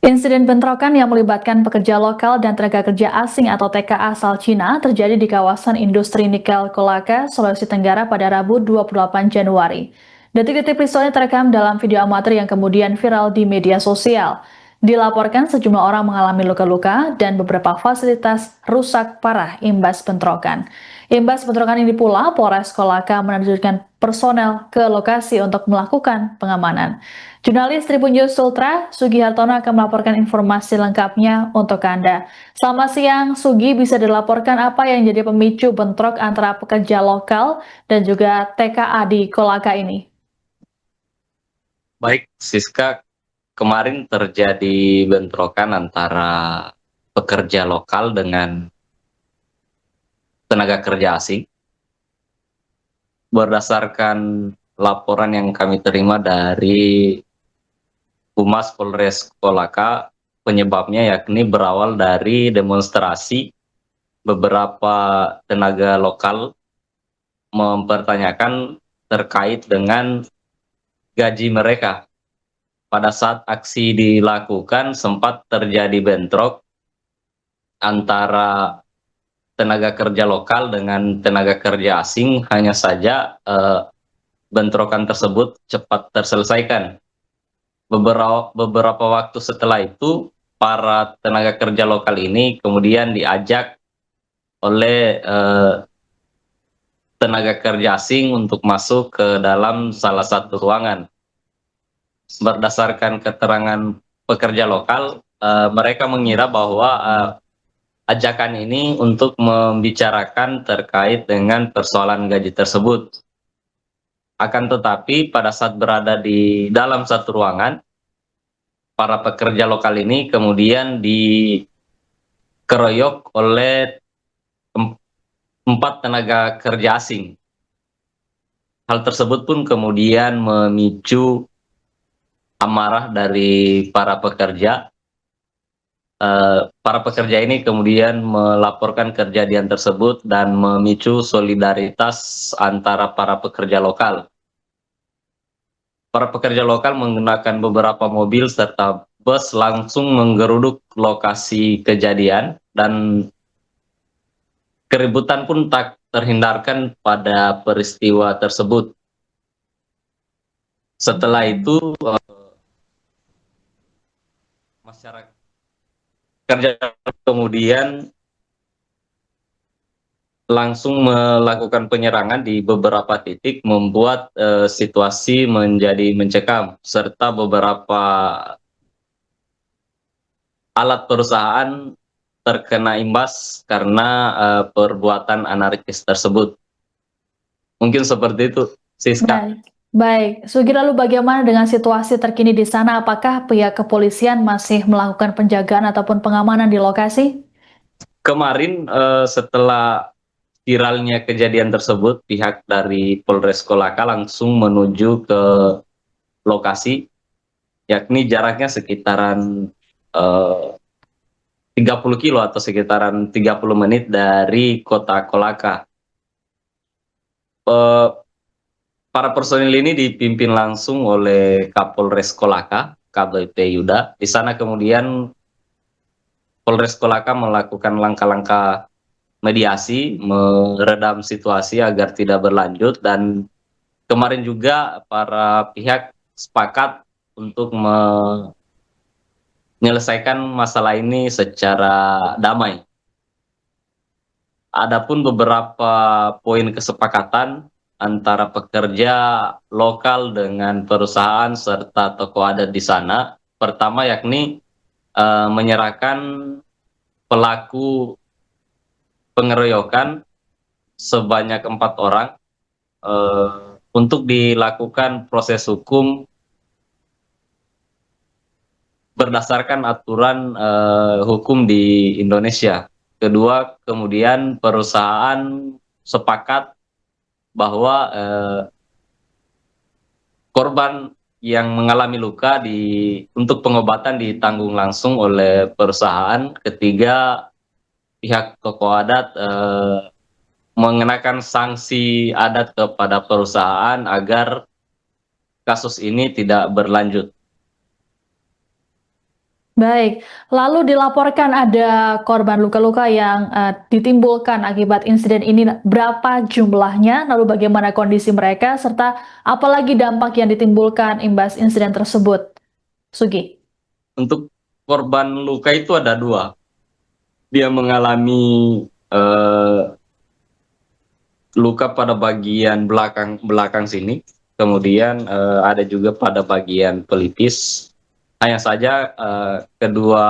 Insiden bentrokan yang melibatkan pekerja lokal dan tenaga kerja asing atau TKA asal Cina terjadi di kawasan industri nikel Kolaka, Sulawesi Tenggara pada Rabu 28 Januari. Detik-detik peristiwanya terekam dalam video amatir yang kemudian viral di media sosial. Dilaporkan sejumlah orang mengalami luka-luka dan beberapa fasilitas rusak parah imbas bentrokan. Imbas bentrokan ini pula, Polres Kolaka menerjunkan personel ke lokasi untuk melakukan pengamanan. Jurnalis Tribun News Ultra, Sugi Hartono akan melaporkan informasi lengkapnya untuk Anda. Selamat siang, Sugi, bisa dilaporkan apa yang jadi pemicu bentrok antara pekerja lokal dan juga TKA di Kolaka ini? Baik, Siska, kemarin terjadi bentrokan antara pekerja lokal dengan tenaga kerja asing. Berdasarkan laporan yang kami terima dari Humas Polres Kolaka, penyebabnya yakni berawal dari demonstrasi beberapa tenaga lokal mempertanyakan terkait dengan gaji mereka. Pada saat aksi dilakukan sempat terjadi bentrok antara tenaga kerja lokal dengan tenaga kerja asing, hanya saja bentrokan tersebut cepat terselesaikan. Beberapa waktu setelah itu, para tenaga kerja lokal ini kemudian diajak oleh tenaga kerja asing untuk masuk ke dalam salah satu ruangan. Berdasarkan keterangan pekerja lokal, mereka mengira bahwa ajakan ini untuk membicarakan terkait dengan persoalan gaji tersebut. Akan tetapi pada saat berada di dalam satu ruangan, para pekerja lokal ini kemudian dikeroyok oleh 4 tenaga kerja asing. Hal tersebut pun kemudian memicu amarah dari para pekerja. Para pekerja ini kemudian melaporkan kejadian tersebut dan memicu solidaritas antara para pekerja lokal. Para pekerja lokal menggunakan beberapa mobil serta bus langsung menggeruduk lokasi kejadian, dan keributan pun tak terhindarkan pada peristiwa tersebut. Setelah itu, masyarakat kerja kemudian langsung melakukan penyerangan di beberapa titik, membuat situasi menjadi mencekam, serta beberapa alat perusahaan terkena imbas karena perbuatan anarkis tersebut. Mungkin seperti itu, Siska. Baik, baik. Sugi, lalu bagaimana dengan situasi terkini di sana? Apakah pihak kepolisian masih melakukan penjagaan ataupun pengamanan di lokasi? Kemarin setelah viralnya kejadian tersebut, pihak dari Polres Kolaka langsung menuju ke lokasi, yakni jaraknya sekitaran 30 kilo atau sekitaran 30 menit dari kota Kolaka. Para personil ini dipimpin langsung oleh Kapolres Kolaka, KBP Yuda. Di sana kemudian Polres Kolaka melakukan langkah-langkah mediasi, meredam situasi agar tidak berlanjut, dan kemarin juga para pihak sepakat untuk menyelesaikan masalah ini secara damai. Adapun beberapa poin kesepakatan antara pekerja lokal dengan perusahaan serta tokoh adat di sana. Pertama yakni menyerahkan pelaku pengeroyokan sebanyak 4 orang untuk dilakukan proses hukum berdasarkan aturan hukum di Indonesia. Kedua, kemudian perusahaan sepakat bahwa korban yang mengalami luka untuk pengobatan ditanggung langsung oleh perusahaan. Ketiga, pihak tokoh adat mengenakan sanksi adat kepada perusahaan agar kasus ini tidak berlanjut. Baik, lalu dilaporkan ada korban luka-luka yang ditimbulkan akibat insiden ini. Berapa jumlahnya? Lalu bagaimana kondisi mereka? Serta apalagi dampak yang ditimbulkan imbas insiden tersebut? Sugi. Untuk korban luka itu ada 2. Dia mengalami luka pada bagian belakang sini, kemudian ada juga pada bagian pelipis. Hanya saja kedua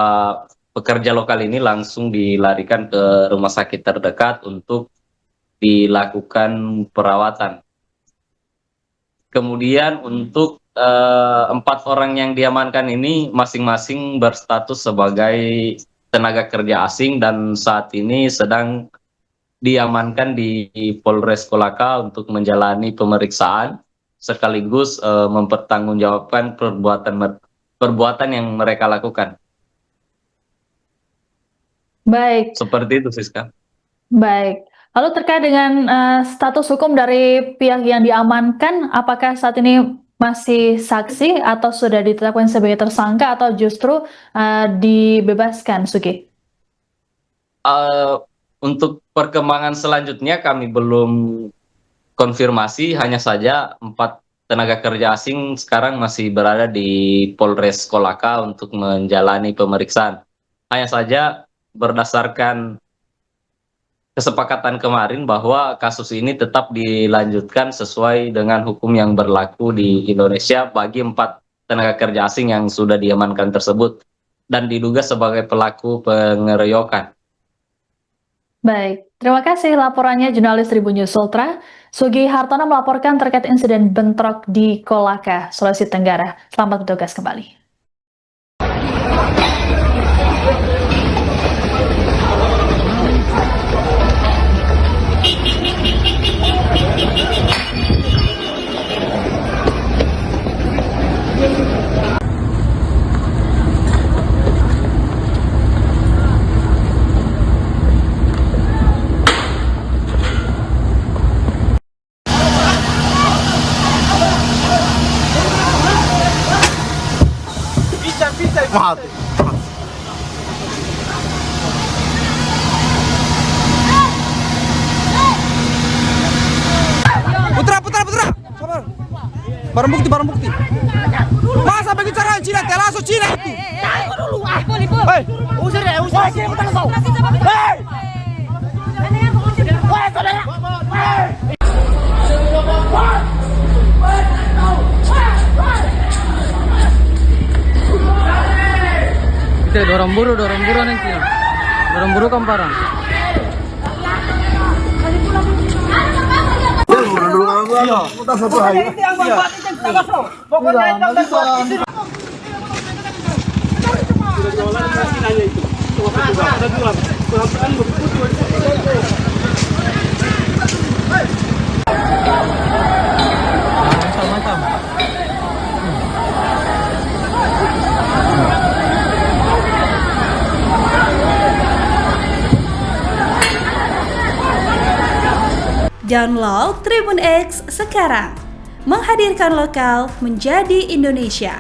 pekerja lokal ini langsung dilarikan ke rumah sakit terdekat untuk dilakukan perawatan. Kemudian untuk 4 orang yang diamankan ini masing-masing berstatus sebagai tenaga kerja asing dan saat ini sedang diamankan di Polres Kolaka untuk menjalani pemeriksaan sekaligus mempertanggungjawabkan perbuatan yang mereka lakukan. Baik, Seperti itu, Siska. baik. Lalu terkait dengan status hukum dari pihak yang diamankan, apakah saat ini masih saksi atau sudah ditetapkan sebagai tersangka atau justru dibebaskan, Sugi? Untuk perkembangan selanjutnya kami belum konfirmasi, hanya saja 4 tenaga kerja asing sekarang masih berada di Polres Kolaka untuk menjalani pemeriksaan. Hanya saja berdasarkan kesepakatan kemarin bahwa kasus ini tetap dilanjutkan sesuai dengan hukum yang berlaku di Indonesia bagi 4 tenaga kerja asing yang sudah diamankan tersebut dan diduga sebagai pelaku pengeroyokan. Baik, terima kasih laporannya jurnalis Tribun News Ultra, Sugi Hartono melaporkan terkait insiden bentrok di Kolaka, Sulawesi Tenggara. Selamat bertugas kembali. Mati. Putra. Sabar. Barang bukti. Masa bicara Cina, telaso Cina itu. Tunggu dulu. Hei, usir. Sini putar kau. Hei. Woi, saudara. Itu dorong buru nanti. Dorong buru kamparang. Iya, kita satu hari. Macam-macam. Download Tribun X sekarang, menghadirkan lokal menjadi Indonesia.